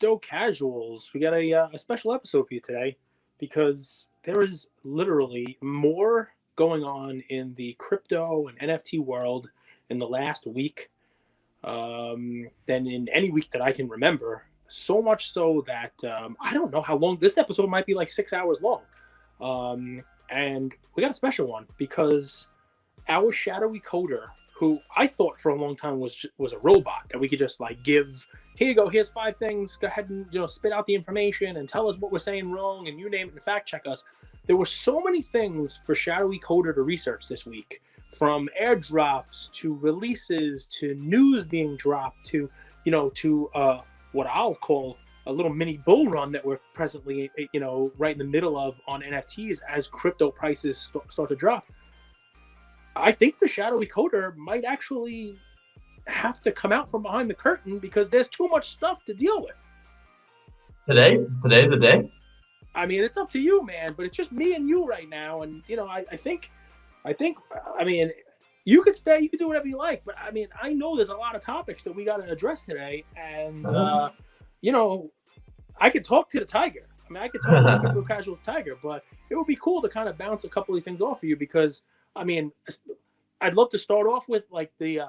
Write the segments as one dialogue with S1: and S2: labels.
S1: Crypto Casuals. We got a special episode for you today because there is literally more going on in the crypto and NFT world in the last week than in any week that I can remember. So much so that I don't know how long this episode might be, like 6 hours long. And we got a special one because our Shadowy Coder, who I thought for a long time was a robot that we could just like give, here you go, here's 5 things, go ahead and spit out the information and tell us what we're saying wrong and you name it and fact check us. There were so many things for Shadowy Coder to research this week, from airdrops to releases to news being dropped to what I'll call a little mini bull run that we're presently right in the middle of on NFTs as crypto prices start to drop. I think the Shadowy Coder might actually have to come out from behind the curtain because there's too much stuff to deal with.
S2: Is today the day?
S1: I mean, it's up to you, man, but it's just me and you right now. And, I think, you could stay, you could do whatever you like. But, I mean, I know there's a lot of topics that we got to address today. And, I could talk to the tiger. I mean, I could talk to the Crypto Casual tiger, but it would be cool to kind of bounce a couple of these things off of you because, I mean, I'd love to start off with like the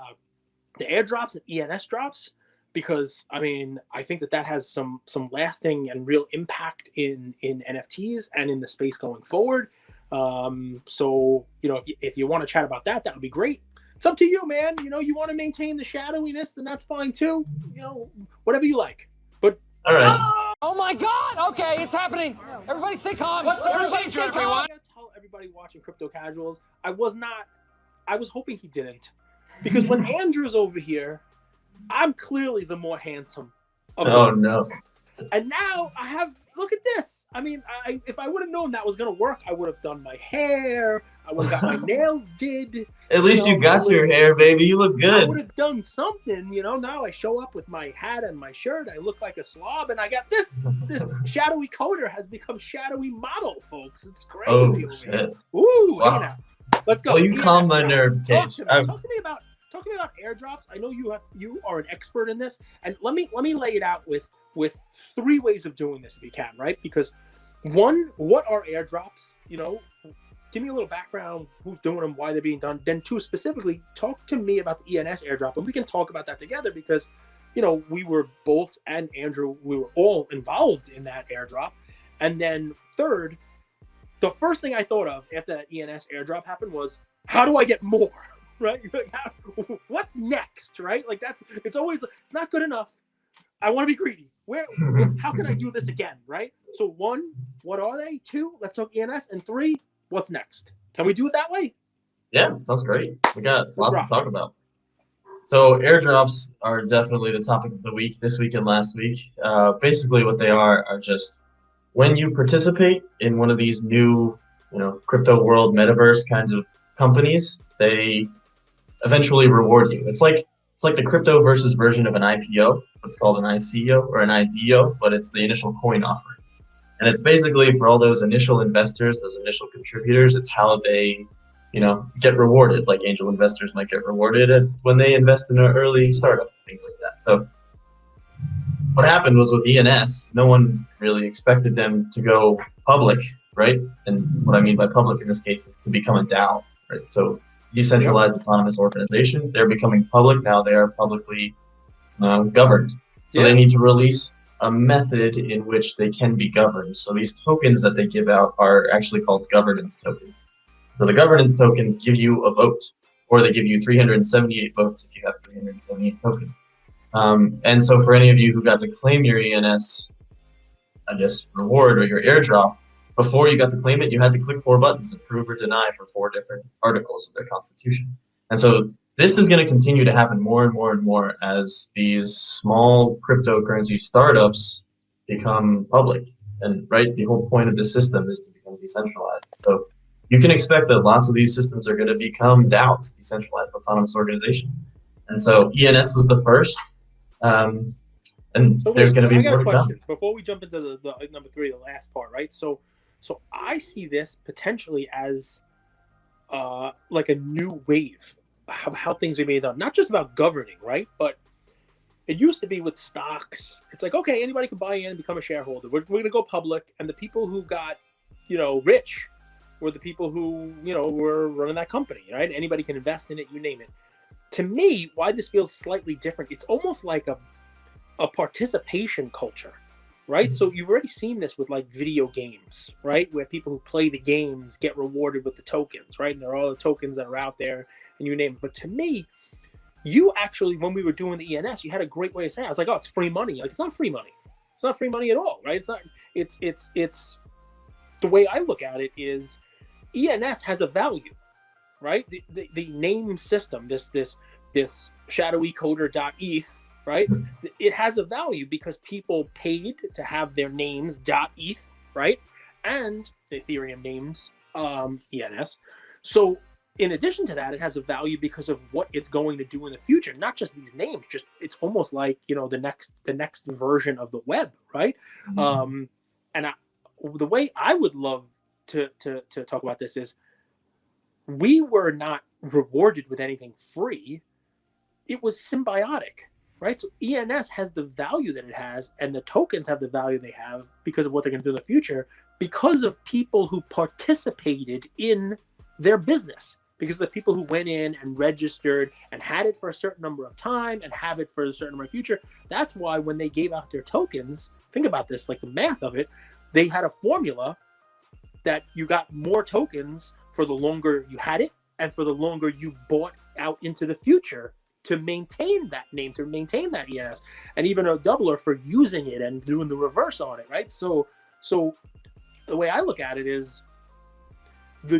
S1: airdrops and ENS drops because I mean I think that has some lasting and real impact in NFTs and in the space going forward. So if you want to chat about that would be great. It's up to you, man. You want to maintain the shadowiness, then that's fine too. Whatever you like. But
S2: all right.
S3: Oh my God! Okay, it's happening. Everybody stay calm. What's the procedure, everyone?
S1: I gotta tell everybody watching Crypto Casuals, I was hoping he didn't. Because when Andrew's over here, I'm clearly the more handsome of them.
S2: No.
S1: And now I have, look at this. I mean, if I would have known that was going to work, I would have done my hair. I would have got my nails did.
S2: At least you got your hair, baby. You look good.
S1: I would have done something, Now I show up with my hat and my shirt. I look like a slob, and I got this. This Shadowy Coder has become Shadowy Model, folks. It's crazy.
S2: Oh,
S1: over
S2: shit.
S1: here. Ooh,
S2: wow.
S1: Hey now. Let's go.
S2: Well, you calm my nerves, Cage.
S1: Talk to me about airdrops. I know you are an expert in this, and let me lay it out with 3 ways of doing this if you can, right? Because 1, what are airdrops? Give me a little background, who's doing them, why they're being done. Then 2, specifically, talk to me about the ENS airdrop, and we can talk about that together because, we were both, and Andrew, we were all involved in that airdrop. And then 3rd, the first thing I thought of after that ENS airdrop happened was, how do I get more, right? What's next, right? Like it's not good enough. I want to be greedy. How can I do this again, right? So 1, what are they? 2, let's talk ENS. And 3, what's next? Can we do it that way?
S2: Yeah, sounds great. We got lots to talk about. So airdrops are definitely the topic of the week, this week and last week. Basically what they are just when you participate in one of these new, crypto world metaverse kinds of companies, they eventually reward you. It's like the crypto versus version of an IPO. It's called an ICO or an IDO, but it's the initial coin offering. And it's basically for all those initial investors, those initial contributors, it's how they, get rewarded. Like angel investors might get rewarded when they invest in an early startup, things like that. So what happened was with ENS, no one really expected them to go public, right? And what I mean by public in this case is to become a DAO, right? So decentralized autonomous organization, they're becoming public now. They are publicly governed. So they need to release a method in which they can be governed. So these tokens that they give out are actually called governance tokens. So the governance tokens give you a vote, or they give you 378 votes if you have 378 tokens. And so for any of you who got to claim your ENS, reward or your airdrop, before you got to claim it, you had to click 4 buttons, approve or deny, for 4 different articles of their constitution. And so this is going to continue to happen more and more and more as these small cryptocurrency startups become public. And the whole point of this system is to become decentralized. So you can expect that lots of these systems are going to become DAOs, decentralized autonomous organization. And so ENS was the first. And there's going to be more to come.
S1: Before we jump into the number 3, the last part, right? So I see this potentially as like a new wave of how things are being done. Not just about governing, right? But it used to be with stocks. It's like, okay, anybody can buy in and become a shareholder. We're going to go public, and the people who got, rich were the people who, were running that company, right? Anybody can invest in it, you name it. To me, why this feels slightly different, it's almost like a participation culture, right? So you've already seen this with like video games, right? Where people who play the games get rewarded with the tokens, right? And there are all the tokens that are out there, and you name it. But to me, you actually, when we were doing the ENS, you had a great way of saying it. I was like, oh, it's free money. Like, it's not free money. It's not free money at all, right? It's not. It's the way I look at it is ENS has a value, right? The name system, this Shadowy Coder .eth, right? It has a value because people paid to have their names .eth, right? And the Ethereum names ENS. So in addition to that, it has a value because of what it's going to do in the future. Not just these names, just it's almost like the next version of the web, right? And the way I would love to talk about this is, we were not rewarded with anything free. It was symbiotic, right? So ENS has the value that it has, and the tokens have the value they have because of what they're going to do in the future, because of people who participated in their business, because the people who went in and registered and had it for a certain number of time and have it for a certain number of future. That's why when they gave out their tokens, think about this, like the math of it, they had a formula that you got more tokens for the longer you had it and for the longer you bought out into the future to maintain that name, to maintain that ENS, and even a doubler for using it and doing the reverse on it, right? So the way I look at it is, the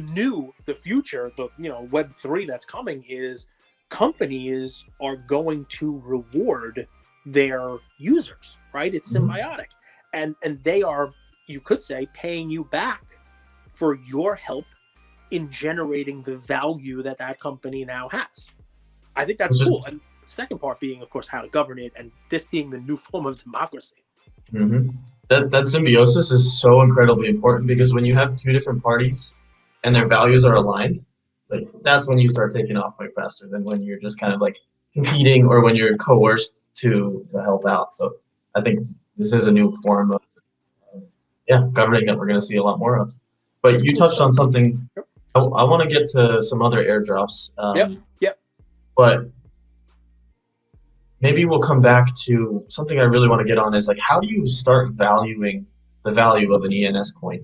S1: future, the Web3 that's coming is, companies are going to reward their users, right? It's symbiotic, and they are, you could say, paying you back for your help in generating the value that company now has. I think that's cool. And the second part being, of course, how to govern it, and this being the new form of democracy.
S2: That symbiosis is so incredibly important, because when you have two different parties and their values are aligned, like, that's when you start taking off way faster than when you're just kind of like competing, or when you're coerced to help out. So I think this is a new form of governing that we're going to see a lot more of. But you touched on something. I want to get to some other airdrops.
S1: Yep.
S2: But maybe we'll come back to something I really want to get on, is like, how do you start valuing the value of an ENS coin?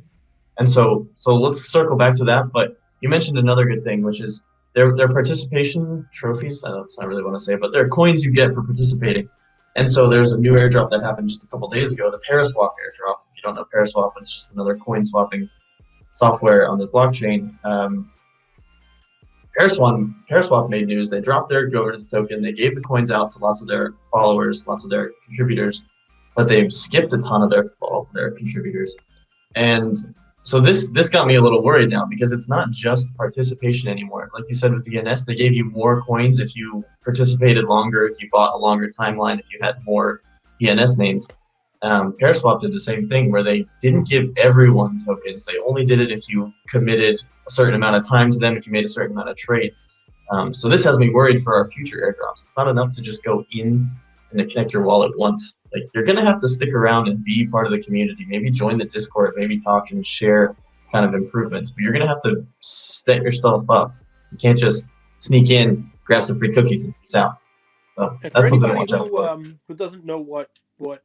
S2: And so let's circle back to that. But you mentioned another good thing, which is their participation trophies. I don't really want to say, but they're coins you get for participating. And so there's a new airdrop that happened just a couple days ago, the Paraswap airdrop. If you don't know Paraswap, it's just another coin swapping software on the blockchain. Paraswap made news. They dropped their governance token. They gave the coins out to lots of their followers, lots of their contributors, but they've skipped a ton of their contributors. And so this got me a little worried now, because it's not just participation anymore. Like you said with the ENS, they gave you more coins if you participated longer, if you bought a longer timeline, if you had more ENS names. Paraswap did the same thing, where they didn't give everyone tokens. They only did it if you committed a certain amount of time to them, if you made a certain amount of trades. So this has me worried for our future airdrops. It's not enough to just go in and to connect your wallet once. Like, you're going to have to stick around and be part of the community. Maybe join the Discord, maybe talk and share kind of improvements. But you're going to have to set yourself up. You can't just sneak in, grab some free cookies, and peace out. So that's something to watch out for.
S1: Who doesn't know what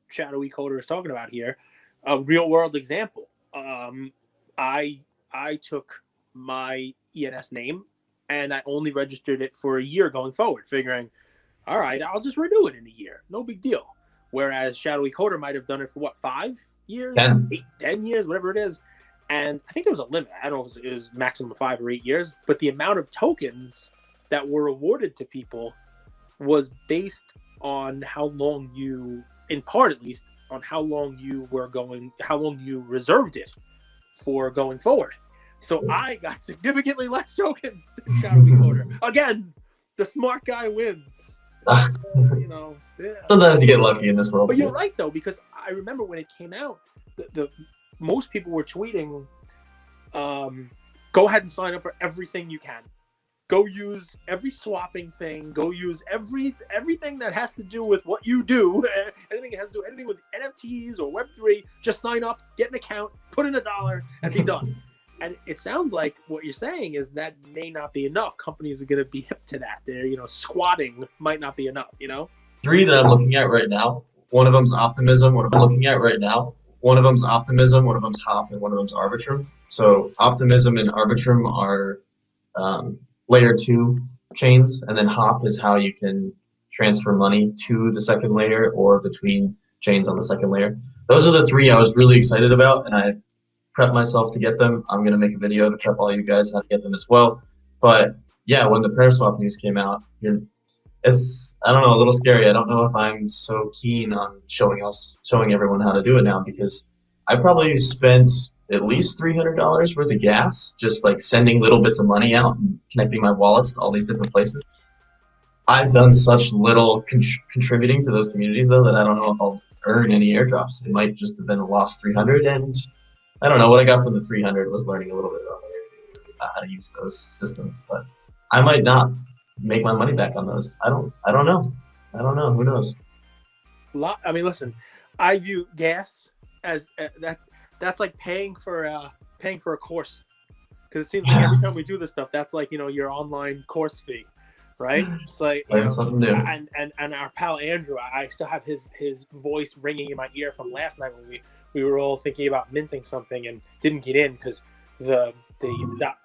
S1: Shadowy Coder is talking about here, a real world example. I took my ENS name and I only registered it for a year going forward, figuring, all right, I'll just renew it in a year, no big deal. Whereas Shadowy Coder might have done it for what, 5 years, 10 years, whatever it is. And I think there was a limit. I don't know if it was maximum 5 or 8 years, but the amount of tokens that were awarded to people was based on how long you, in part at least, on how long you reserved it for going forward. So I got significantly less tokens than Shadowy Coder. Again, the smart guy wins.
S2: Sometimes you get lucky in this world.
S1: But you're right, though, because I remember when it came out, the most people were tweeting, go ahead and sign up for everything you can. Go use every swapping thing. Go use everything that has to do with what you do. Anything that has to do anything with NFTs or Web3. Just sign up, get an account, put in $1, and be done. And it sounds like what you're saying is that may not be enough. Companies are going to be hip to that. They're, squatting might not be enough.
S2: 3 that I'm looking at right now. One of them's Optimism. What I'm looking at right now. One of them's Optimism. One of them's Hop, and one of them's Arbitrum. So Optimism and Arbitrum are layer 2 chains, and then Hop is how you can transfer money to the second layer or between chains on the second layer. Those are the 3 I was really excited about, and I prepped myself to get them. I'm going to make a video to prep all you guys how to get them as well. But yeah, when the Paraswap news came out, it's, I don't know, a little scary. I don't know if I'm so keen on showing everyone how to do it now, because I probably spent at least $300 worth of gas, just like sending little bits of money out and connecting my wallets to all these different places. I've done such little contributing to those communities, though, that I don't know if I'll earn any airdrops. It might just have been a lost 300, and I don't know. What I got from the 300 was learning a little bit about how to use those systems, but I might not make my money back on those. I don't know. Who knows?
S1: I mean, listen, I view gas as that's like paying for a course, because it seems like every time we do this stuff, that's like your online course fee, right? It's like
S2: something new.
S1: And our pal Andrew, I still have his voice ringing in my ear from last night when we were all thinking about minting something and didn't get in because the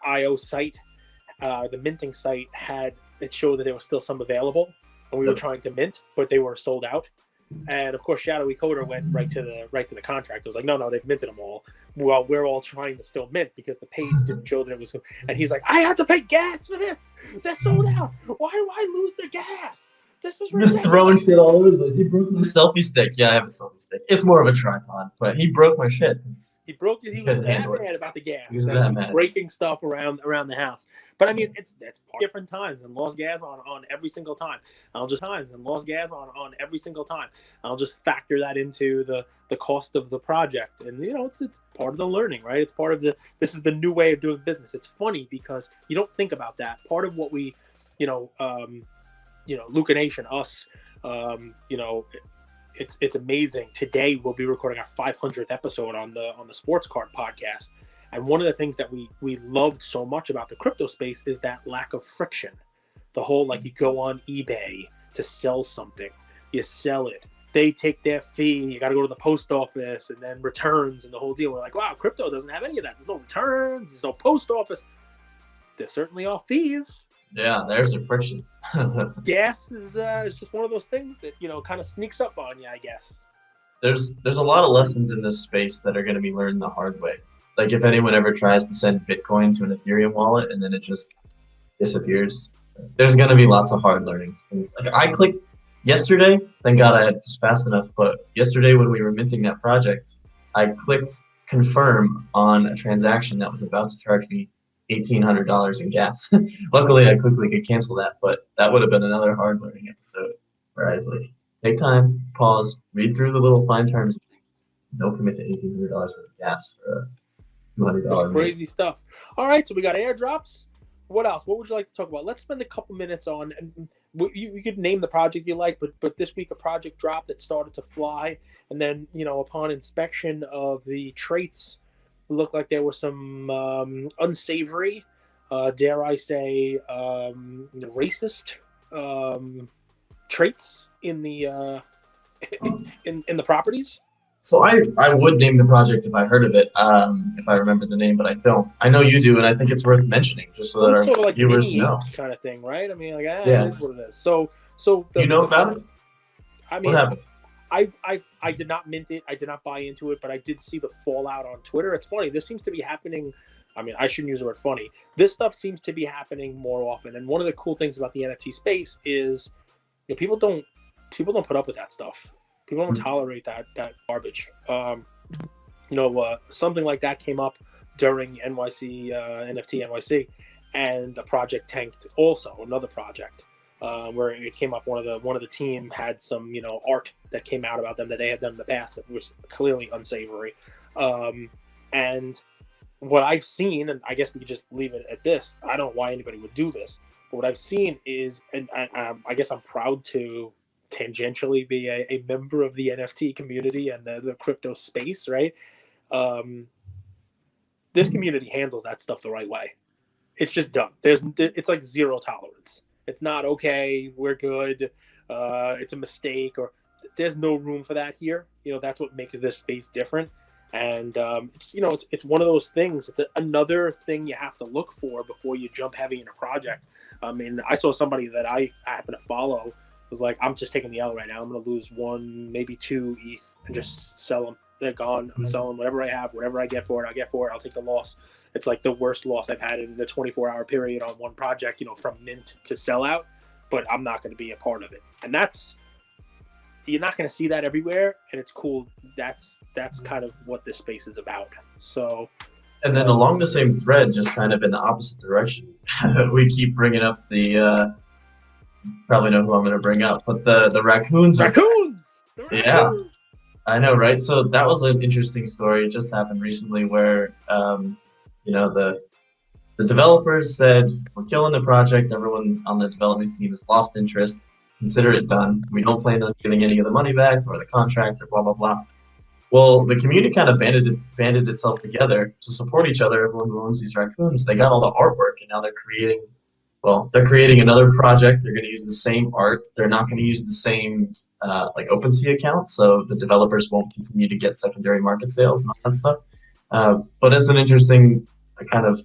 S1: IO site, the minting site it showed that there was still some available, and we were trying to mint, but they were sold out. And of course, Shadowy Coder went right to the contract. It was like, no, they've minted them all. Well, we're all trying to still mint because the page didn't show that it was. And he's like, I have to pay gas for this. They're sold out. Why do I lose the gas? This is ridiculous.
S2: Just throwing shit all over the place. He broke my selfie stick. Yeah, I have a selfie stick. It's more of a tripod, but he broke my shit.
S1: He broke it. He was mad about the gas.
S2: He was mad.
S1: Breaking stuff around the house. But I mean, it's different times and lost gas on every single time. I'll just every single time. I'll just factor that into the cost of the project, and it's part of the learning, right? It's part of this is the new way of doing business. It's funny because you don't think about that. Part of what we, Luka Nation, us, it's amazing. Today we'll be recording our 500th episode on the Sports Card podcast, and one of the things that we loved so much about the crypto space is that lack of friction. The whole, like, you go on eBay to sell something, you sell it, they take their fee, you got to go to the post office, and then returns and the whole deal. We're like, wow, crypto doesn't have any of that. There's no returns, there's no post office. There certainly are fees.
S2: Yeah, there's a friction.
S1: Gas is just one of those things that kind of sneaks up on you, I guess.
S2: There's a lot of lessons in this space that are going to be learned the hard way. Like, if anyone ever tries to send Bitcoin to an Ethereum wallet and then it just disappears, there's going to be lots of hard learnings. Things like I clicked yesterday. Thank God I was fast enough. But yesterday when we were minting that project, I clicked confirm on a transaction that was about to charge me $1,800 in gas. Luckily, I quickly could cancel that, but that would have been another hard learning episode where I was like, take time, pause, read through the little fine terms. Don't commit to $1,800 worth of gas for a $200.
S1: Crazy stuff. All right, so we got airdrops. What else? What would you like to talk about? Let's spend a couple minutes on, and you could name the project you like, but this week a project dropped that started to fly, and then upon inspection of the traits, looked like there were some unsavory, dare I say, racist traits in the in the properties.
S2: So I would name the project if I heard of it, if I remember the name, but I don't. I know you do, and I think it's worth mentioning just so that our
S1: sort of like
S2: viewers know.
S1: Kind of thing, right? I mean, like,
S2: yeah,
S1: it is what it is. So
S2: do you know about it?
S1: I mean,
S2: what happened?
S1: I did not mint it. I did not buy into it, but I did see the fallout on Twitter. It's funny. This seems to be happening. I mean, I shouldn't use the word funny. This stuff seems to be happening more often. And one of the cool things about the NFT space is people don't put up with that stuff. People don't tolerate that garbage. Something like that came up during NYC NFT NYC, and the project tanked. Also, another project where it came up. One of the team had some art that came out about them that they had done in the past that was clearly unsavory. And what I've seen, and I guess we could just leave it at this. I don't know why anybody would do this, But what I've seen is, and I guess I'm proud to tangentially be a member of the NFT community and the crypto space, right? This community handles that stuff the right way. It's just done. It's like zero tolerance. It's not okay. We're good. It's a mistake, or there's no room for that here. That's what makes this space different. And it's one of those things. It's another thing you have to look for before you jump heavy in a project. I mean, I saw somebody that I happen to follow was like, I'm just taking the L right now. I'm going to lose 1, maybe 2 ETH and just sell them. They're gone. I'm selling whatever I have, whatever I get for it. I'll get for it. I'll take the loss. It's like the worst loss I've had in the 24-hour period on one project, from mint to sell out. But I'm not going to be a part of it. And you're not going to see that everywhere. And it's cool. That's kind of what this space is about. So.
S2: And then along the same thread, just kind of in the opposite direction, we keep bringing up the, probably know who I'm going to bring up, but the raccoons.
S1: Raccoons!
S2: Yeah. I know, right? So that was an interesting story. It just happened recently where, the developers said, we're killing the project. Everyone on the development team has lost interest. Consider it done. We don't plan on giving any of the money back or the contract or blah, blah, blah. Well, the community kind of banded itself together to support each other. Everyone who owns these raccoons, they got all the artwork, and now they're creating another project. They're going to use the same art. They're not going to use the same OpenSea account, so the developers won't continue to get secondary market sales and all that stuff. But it's an interesting kind of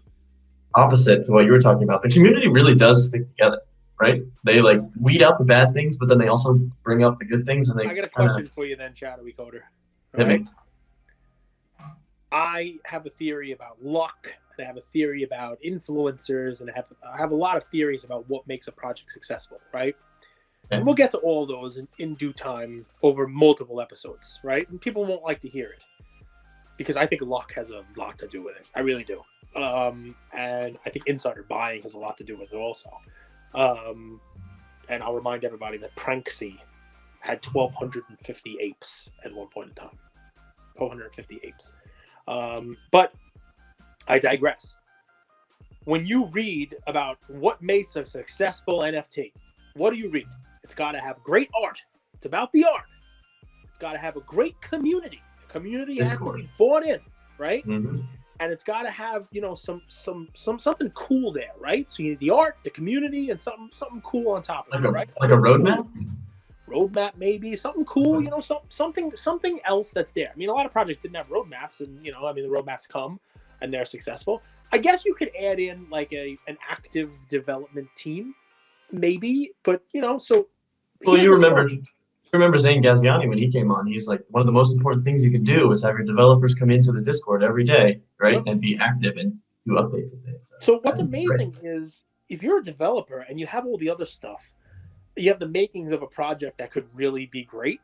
S2: opposite to what you were talking about. The community really does stick together, right? They weed out the bad things, but then they also bring up the good things. And
S1: I got a question for you then, Shadowy Coder. Right? I have a theory about luck, and I have a theory about influencers, and I have a lot of theories about what makes a project successful, right? Okay. And we'll get to all those in due time over multiple episodes, right? And people won't like to hear it because I think luck has a lot to do with it. I really do. And I think insider buying has a lot to do with it also. And I'll remind everybody that Pranksy had 1,250 apes at one point in time. 1,250 apes. But I digress. When you read about what makes a successful NFT, what do you read? It's got to have great art. It's about the art. It's got to have a great community. The community has to be bought in, right? Mm-hmm. And it's got to have, some something cool there, right? So you need the art, the community, and something cool on top of it, right?
S2: Like a roadmap?
S1: Roadmap, maybe something cool, something else that's there. I mean, a lot of projects didn't have roadmaps, and the roadmaps come and they're successful. I guess you could add in an active development team, maybe, but so.
S2: Well, you remember Zane Ghaziani when he came on. He's like, one of the most important things you can do is have your developers come into the Discord every day, right, and be active and do updates a day.
S1: So what's amazing is if you're a developer and you have all the other stuff, you have the makings of a project that could really be great.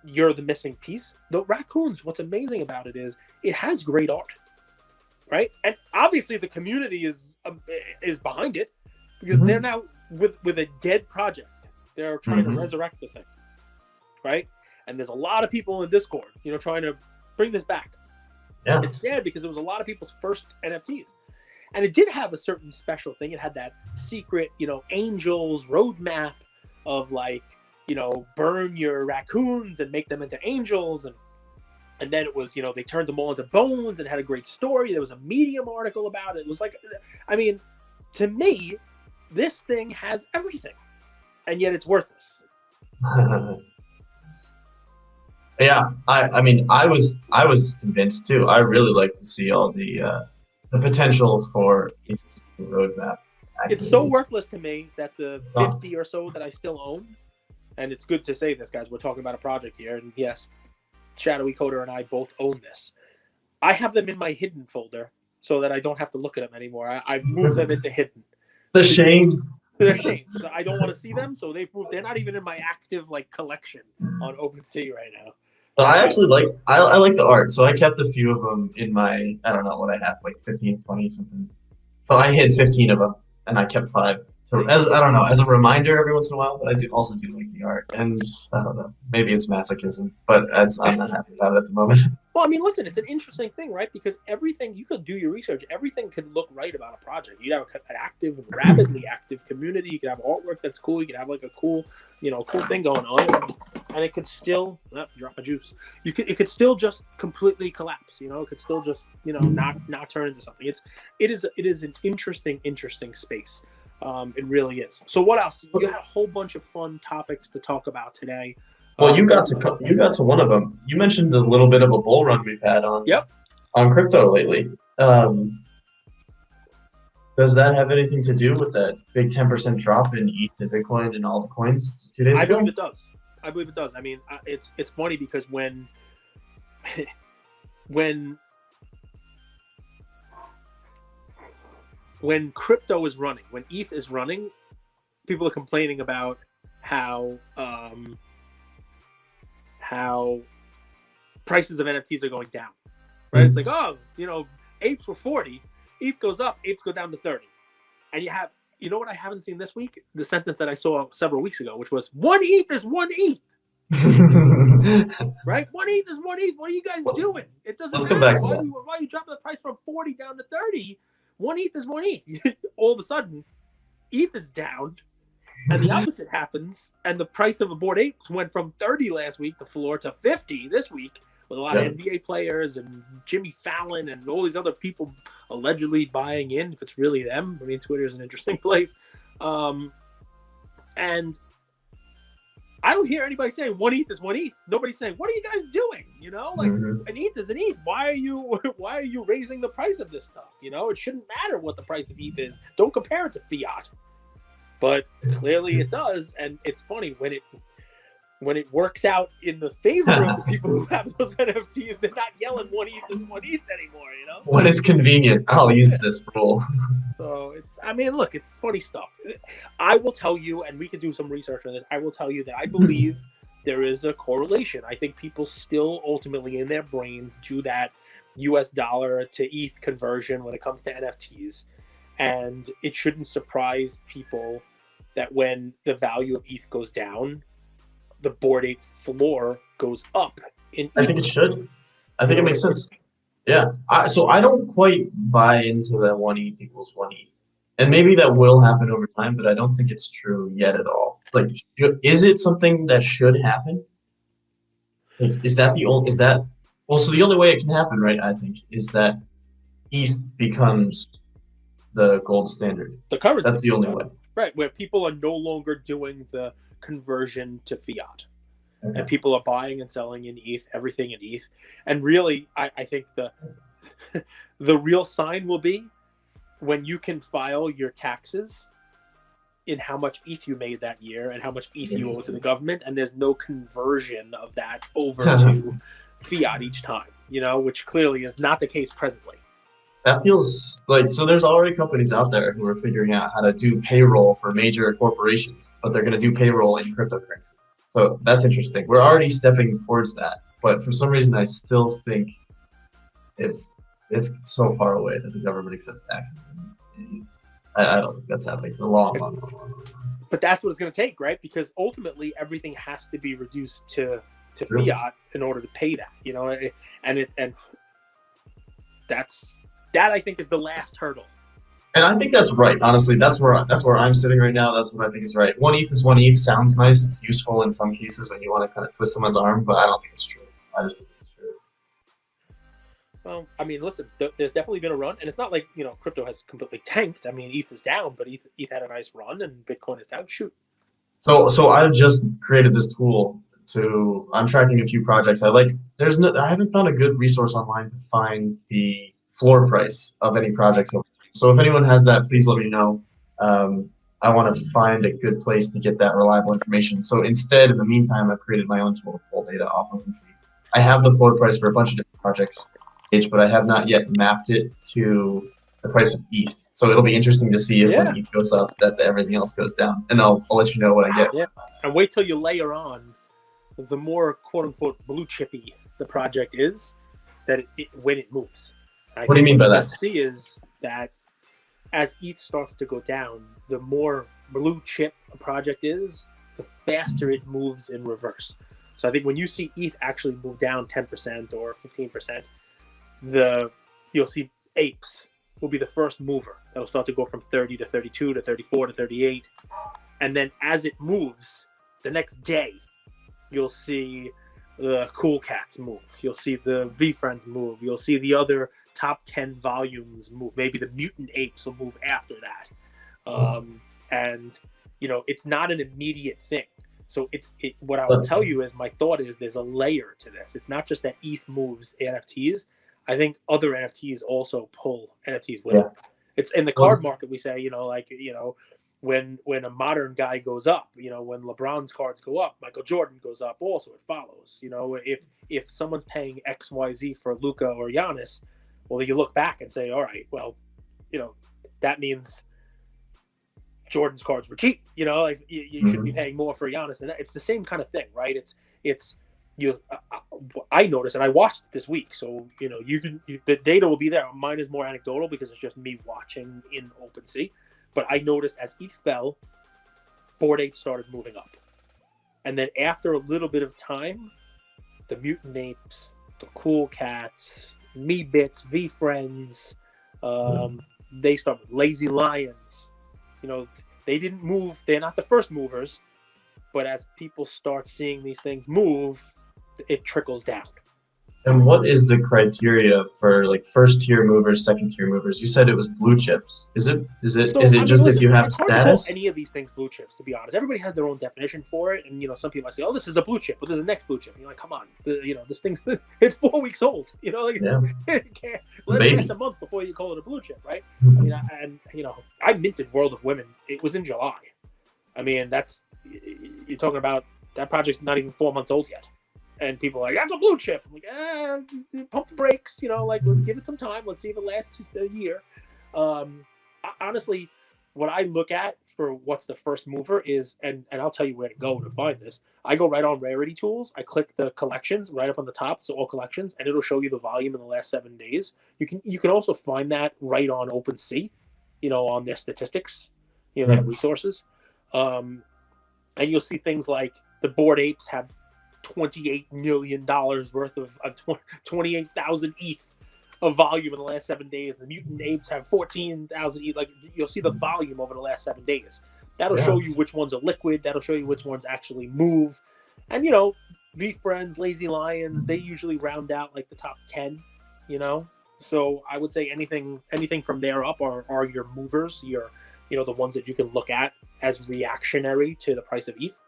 S1: You're the missing piece. The raccoons, what's amazing about it is it has great art, right? And obviously the community is behind it because they're now with a dead project. They're trying to resurrect the thing, right? And there's a lot of people in Discord, trying to bring this back. Yeah. It's sad because it was a lot of people's first NFTs. And it did have a certain special thing. It had that secret, angels roadmap of burn your raccoons and make them into angels. And then it was, they turned them all into bones and had a great story. There was a Medium article about it. It was to me, this thing has everything. And yet it's worthless.
S2: Yeah, I was convinced too. I really like to see all the potential for roadmap.
S1: It's so worthless to me that the 50 or so that I still own, and it's good to say this, guys. We're talking about a project here, and yes, Shadowy Coder and I both own this. I have them in my hidden folder so that I don't have to look at them anymore. I've moved them into hidden.
S2: The shame.
S1: They're shame. So I don't want to see them, so they've moved. They're not even in my active collection on OpenSea right now.
S2: So I actually I like the art. So I kept a few of them in my, I don't know what I have, 15, 20 something. So I hid 15 of them and I kept 5. So as a reminder every once in a while, but I also do like the art. And I don't know, maybe it's masochism, but I'm not happy about it at the moment.
S1: Well, I mean, listen, it's an interesting thing, right? Because everything, you could do your research, everything could look right about a project. You'd have an active, rapidly active community. You could have artwork that's cool. You could have like a cool, cool thing going on, and it could still drop a juice. It could still just completely collapse. It could still just not turn into something. It is an interesting space. It really is. So what else? You had a whole bunch of fun topics to talk about today.
S2: Well, you got to one of them. You mentioned a little bit of a bull run we've had on crypto lately. Does that have anything to do with that big 10% drop in ETH to Bitcoin and all the coins 2 days ago?
S1: I believe it does. I mean, it's funny because when crypto is running, when ETH is running, people are complaining about how prices of NFTs are going down, right? It's like, apes were 40, ETH goes up, apes go down to 30. And you know what I haven't seen this week? The sentence that I saw several weeks ago, which was 1 ETH is 1 ETH. Right? 1 ETH is 1 ETH. What are you guys doing? It doesn't matter.
S2: Come back to
S1: why are you dropping the price from 40 down to 30? 1 ETH is 1 ETH. All of a sudden, ETH is down. And the opposite happens, and the price of a Bored Apes went from 30 last week to floor to 50 this week, with a lot of NBA players and Jimmy Fallon and all these other people allegedly buying in, if it's really them. I mean, Twitter is an interesting place. And I don't hear anybody saying 1 ETH is 1 ETH. Nobody's saying, what are you guys doing? An ETH is an ETH. Why are you raising the price of this stuff? It shouldn't matter what the price of ETH is. Don't compare it to fiat. But clearly it does, and it's funny when it works out in the favor of the people who have those NFTs. They're not yelling 1 ETH is 1 ETH anymore,
S2: When it's convenient, I'll use this rule.
S1: So look, it's funny stuff. I will tell you, and we can do some research on this. I will tell you that I believe there is a correlation. I think people still ultimately in their brains do that US dollar to ETH conversion when it comes to NFTs, and it shouldn't surprise people that when the value of ETH goes down, the Bored Ape floor goes up.
S2: I think it should. I think it makes sense. Yeah. So I don't quite buy into that 1 ETH equals 1 ETH. And maybe that will happen over time, but I don't think it's true yet at all. Like, is it something that should happen? Like, so the only way it can happen, right, I think, is that ETH becomes the gold standard.
S1: The currency.
S2: That's the only way.
S1: Right, where people are no longer doing the conversion to fiat. Okay. And people are buying and selling in ETH, everything in ETH. And really, I think the real sign will be when you can file your taxes in how much ETH you made that year and how much ETH you owe to the government, and there's no conversion of that over to fiat each time, which clearly is not the case presently.
S2: That feels like, so there's already companies out there who are figuring out how to do payroll for major corporations, but they're going to do payroll in cryptocurrency. So that's interesting. We're already stepping towards that, but for some reason, I still think it's so far away that the government accepts taxes. I don't think that's happening for long.
S1: But that's what it's going to take, right? Because ultimately, everything has to be reduced to fiat in order to pay that, and that I think is the last hurdle.
S2: And I think that's right. Honestly, that's where I'm sitting right now. That's what I think is right. 1 ETH is 1 ETH. Sounds nice. It's useful in some cases when you want to kind of twist someone's arm, but I don't think it's true. I just think it's true.
S1: Well, I mean, listen, there's definitely been a run, and it's not like crypto has completely tanked. I mean, ETH is down, but ETH had a nice run, and Bitcoin is down. Shoot.
S2: So I just created this tool I'm tracking a few projects. I haven't found a good resource online to find the floor price of any projects. So if anyone has that, please let me know. I want to find a good place to get that reliable information. So instead, in the meantime, I've created my own tool to pull data off of and see. I have the floor price for a bunch of different projects, but I have not yet mapped it to the price of ETH. So it'll be interesting to see if when ETH goes up, that everything else goes down. And I'll let you know what I get.
S1: Yeah, and wait till you layer on the more quote-unquote blue chippy the project is, that when it moves.
S2: What do you mean by that?
S1: What you see is that as ETH starts to go down, the more blue chip a project is, the faster it moves in reverse. So I think when you see ETH actually move down 10% or 15%, you'll see apes will be the first mover. That'll start to go from 30 to 32 to 34 to 38. And then as it moves, the next day, you'll see the Cool Cats move. You'll see the VFriends move. You'll see the other top 10 volumes move. Maybe the Mutant Apes will move after that. And, you know, it's not an immediate thing. So what I will tell you is my thought is there's a layer to this. It's not just that ETH moves NFTs. I think other NFTs also pull NFTs with it. It's in the card market. We say, you know, like, you know, when a modern guy goes up, you know, when LeBron's cards go up, Michael Jordan goes up also, it follows. You know, if someone's paying XYZ for Luka or Giannis, well, you look back and say, all right, well, you know, that means Jordan's cards were cheap. You know, like you shouldn't be paying more for Giannis. And it's the same kind of thing, right? I noticed, and I watched it this week, so you know the data will be there. Mine is more anecdotal because it's just me watching in OpenSea. But I noticed as ETH fell, Bored Apes started moving up, and then after a little bit of time, the Mutant Apes, the Cool Cats, Me Bits, VFriends, they started. Lazy Lions, you know, they didn't move. They're not the first movers, but as people start seeing these things move, it trickles down.
S2: And what is the criteria for like first tier movers, second tier movers? You said it was blue chips. Is it just if you have status?
S1: Hard to call any of these things blue chips, to be honest. Everybody has their own definition for it, and you know, some people say, "Oh, this is a blue chip," but this is the next blue chip. And you're like, "Come on, you know, this thing it's 4 weeks old. You know, like, let it last a month before you call it a blue chip, right?" You know, and you know, I minted World of Women. It was in July. I mean, you're talking about that project's not even 4 months old yet. And people are like, that's a blue chip. I'm like, pump the brakes, you know, like, let's give it some time. Let's see if it lasts a year. Honestly, what I look at for what's the first mover is, and I'll tell you where to go to find this. I go right on Rarity Tools. I click the collections right up on the top, so all collections, and it'll show you the volume in the last 7 days. You can also find that right on OpenSea, you know, on their statistics. You know, they have resources. And you'll see things like the Bored Apes have $28 million worth of 28,000 ETH of volume in the last 7 days. The Mutant Apes have 14,000 ETH. Like, you'll see the volume over the last 7 days. That'll show you which ones are liquid. That'll show you which ones actually move. And, you know, VFriends, Lazy Lions, they usually round out like the top 10, you know? So I would say anything from there up are your movers, you know, the ones that you can look at as reactionary to the price of ETH.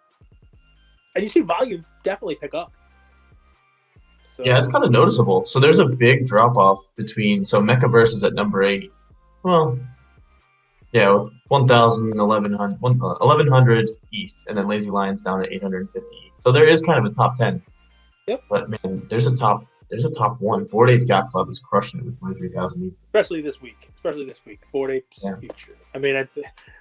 S1: And you see volume definitely pick up. So,
S2: yeah, it's kind of noticeable. So there's a big drop off between, so Mechaverse is at number 8. Well, yeah, 1,100 ETH, and then Lazy Lions down at 850 ETH. So there is kind of a top 10.
S1: Yep.
S2: But man, there's a top one. Bored Ape Yacht Club is crushing it with 23,000 ETH.
S1: Especially this week. Bored Apes future. I mean,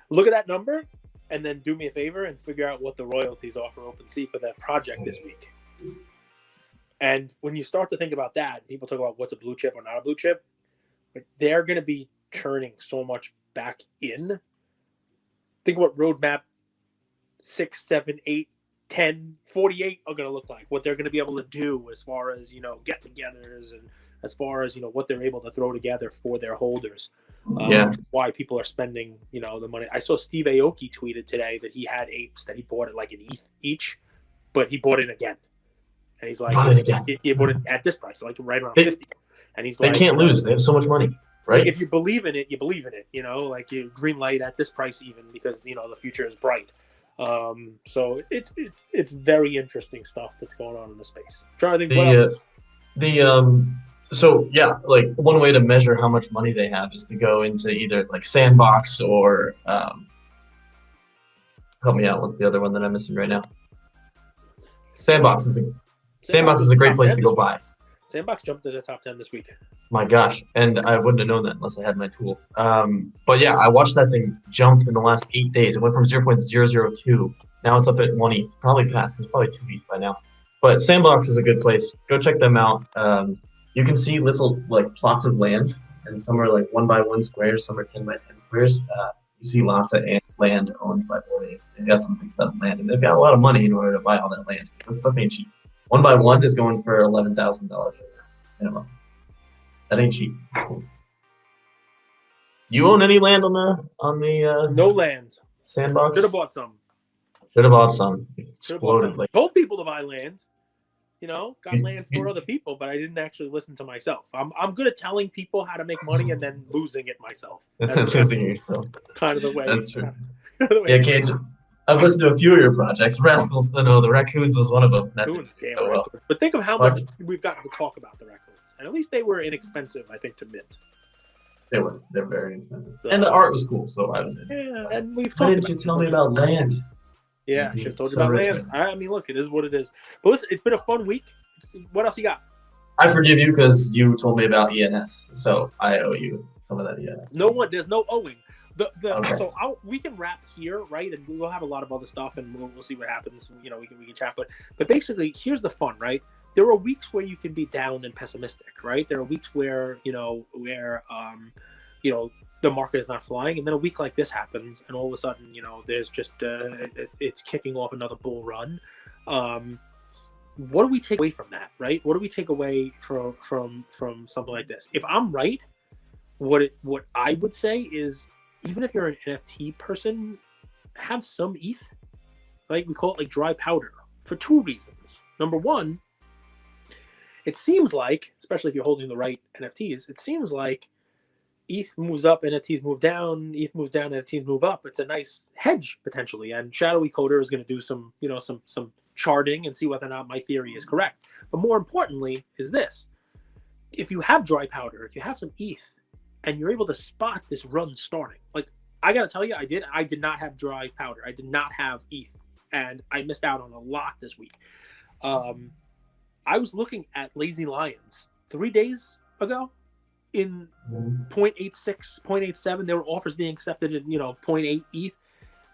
S1: look at that number. And then do me a favor and figure out what the royalties are for OpenSea for that project this week. And when you start to think about that, people talk about what's a blue chip or not a blue chip, but they're going to be churning so much back in. Think what roadmap 6, 7, 8, 10, 48 are going to look like, what they're going to be able to do as far as, you know, get-togethers and as far as, you know, what they're able to throw together for their holders. Why people are spending, you know, the money. I saw Steve Aoki tweeted today that he had apes that he bought at like an ETH each, but he bought it again. And he's like, he bought it at this price, like right around 50. And he's like,
S2: they can't lose. They have so much money, right?
S1: If you believe in it, you believe in it, you know, like you green light at this price even because, you know, the future is bright. So it's very interesting stuff that's going on in the space. I'm trying to think what else.
S2: So yeah, like one way to measure how much money they have is to go into either like Sandbox or help me out. What's the other one that I'm missing right now? Sandbox is a great place to go buy.
S1: Sandbox jumped to the top 10 this week.
S2: My gosh, and I wouldn't have known that unless I had my tool. But yeah, I watched that thing jump in the last 8 days. It went from 0.002. Now it's up at 1 ETH. Probably past. It's probably 2 ETH by now. But Sandbox is a good place. Go check them out. You can see little like plots of land, and some are like 1 by 1 squares, some are 10 by 10 squares. You see lots of land owned by Bored Apes. They've got some big stuff of land, and they've got a lot of money in order to buy all that land because that stuff ain't cheap. 1 by 1 is going for $11,000 minimum. That ain't cheap. You own any land on the
S1: No land.
S2: sandbox?
S1: Should have bought some.
S2: Should have bought some.
S1: Should've bought some.
S2: Exploded. Like,
S1: Told people to buy land. You know, got
S2: You-
S1: land for other people, but I didn't actually listen to myself. I'm good at telling people how to make money and then losing it myself. That's
S2: losing yourself.
S1: kind of the way.
S2: That's true.
S1: the way
S2: Yeah, Cage. I've listened to a few of your projects. Rascals, no, the Raccoons was one of them. That
S1: Raccoons,
S2: didn't
S1: damn
S2: go well.
S1: raccoons. But think of how
S2: But-
S1: much we've gotten to talk about the raccoons, and at least they were inexpensive, I think, to mint.
S2: They're very expensive, and the art was cool, so I was in.
S1: Yeah, and we've
S2: Why
S1: talked
S2: didn't
S1: about
S2: you tell me about land?
S1: Yeah, I should have told you
S2: So
S1: about
S2: rich.
S1: land. I mean, look, it is what it is. But listen, it's been a fun week. What else you got?
S2: I forgive you because you told me about ENS, so I owe you some of that ENS.
S1: There's no owing.
S2: Okay.
S1: So we can wrap here, right? And we'll have a lot of other stuff, and we'll see what happens. You know, we can chat, but basically, here's the fun, right? There are weeks where you can be down and pessimistic, right? There are weeks where the market is not flying, and then a week like this happens, and all of a sudden, there's just it's kicking off another bull run. What do we take away from that, right? What do we take away from something like this? If I'm right, what I would say is, even if you're an NFT person, have some ETH. Like, we call it like dry powder, for two reasons. Number one, it seems like, especially if you're holding the right NFTs, it seems like ETH moves up, NFTs move down, ETH moves down, NFTs move up. It's a nice hedge potentially. And Shadowy Coder is going to do some charting and see whether or not my theory is correct. But more importantly is this: if you have dry powder, if you have some ETH, and you're able to spot this run starting, like, I got to tell you, I did not have dry powder. I did not have ETH, and I missed out on a lot this week. I was looking at Lazy Lions 3 days ago in 0.86, 0.87. There were offers being accepted in 0.8 ETH,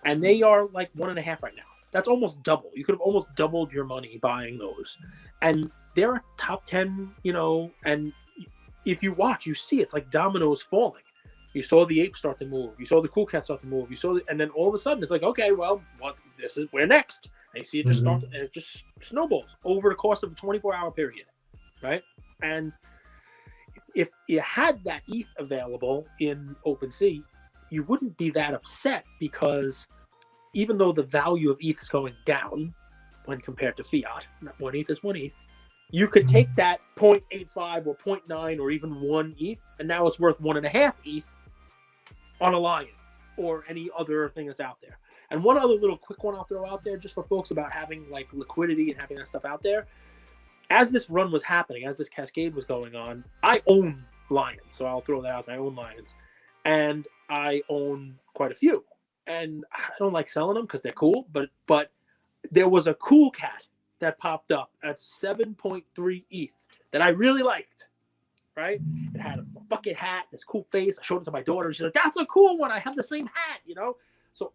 S1: and they are like 1.5 right now. That's almost double. You could have almost doubled your money buying those, and they're a top 10. And if you watch, you see it's like dominoes falling. You saw the ape start to move. You saw the cool cat start to move. And then all of a sudden it's like, okay, well, we're next. And you see it just start, and it just snowballs over the course of a 24-hour period, right? And if you had that ETH available in OpenSea, you wouldn't be that upset, because even though the value of ETH is going down when compared to fiat, not 1 ETH is 1 ETH, you could take that 0.85 or 0.9 or even 1 ETH, and now it's worth 1.5 ETH on a Lion or any other thing that's out there. And one other little quick one I'll throw out there, just for folks about having like liquidity and having that stuff out there. As this run was happening, as this cascade was going on, I own Lions, so I'll throw that out there. I own Lions, and I own quite a few. And I don't like selling them because they're cool, but there was a cool cat that popped up at 7.3 ETH that I really liked, right? It had a bucket hat, this cool face. I showed it to my daughter. She's like, that's a cool one. I have the same hat, So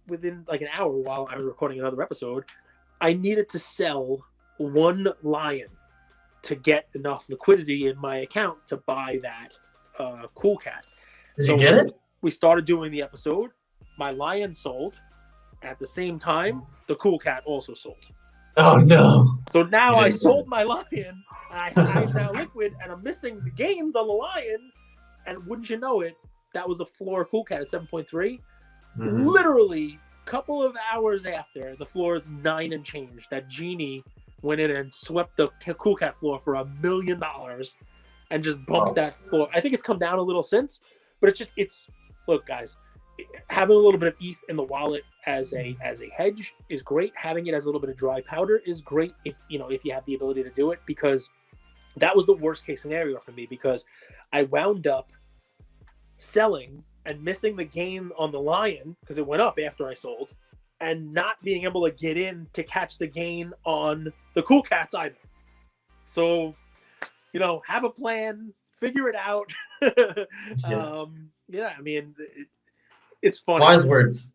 S1: within like an hour while I was recording another episode, I needed to sell one Lion to get enough liquidity in my account to buy that cool cat.
S2: Did you get it?
S1: We started doing the episode. My Lion sold. At the same time, the cool cat also sold.
S2: Oh no!
S1: So now I sold my Lion, and I'm now liquid, and I'm missing the gains on the Lion. And wouldn't you know it, that was a floor cool cat at 7.3. Literally, a couple of hours after, the floor is 9 and change. That genie went in and swept the cool cat floor for $1 million, and just bumped that floor. I think it's come down a little since, but it's look, guys. Having a little bit of ETH in the wallet as a hedge is great. Having it as a little bit of dry powder is great if you have the ability to do it, because that was the worst case scenario for me, because I wound up selling and missing the gain on the Lion because it went up after I sold, and not being able to get in to catch the gain on the cool cats either. So, have a plan, figure it out. I mean, it's funny.
S2: Wise words,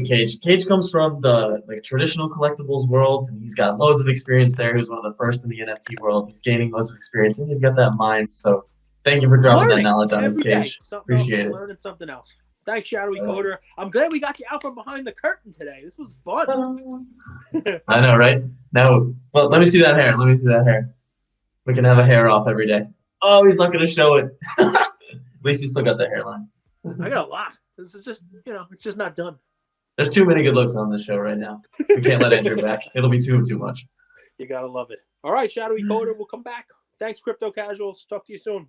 S2: Cage. Cage comes from the traditional collectibles world, and he's got loads of experience there. He's one of the first in the NFT world. He's gaining loads of experience, and he's got that mind. So thank you for dropping that knowledge on us, Cage. Appreciate it.
S1: Learning something else. Thanks, Shadowy Coder. I'm glad we got you out from behind the curtain today. This was fun.
S2: I know, right? No, well, let me see that hair. Let me see that hair. We can have a hair off every day. Oh, he's not going to show it. At least he's still got the hairline.
S1: I got a lot. This is just, it's just not done.
S2: There's too many good looks on this show right now. We can't let Andrew back. It'll be too much.
S1: You got to love it. All right, Shadowy Coder, we'll come back. Thanks, Crypto Casuals. Talk to you soon.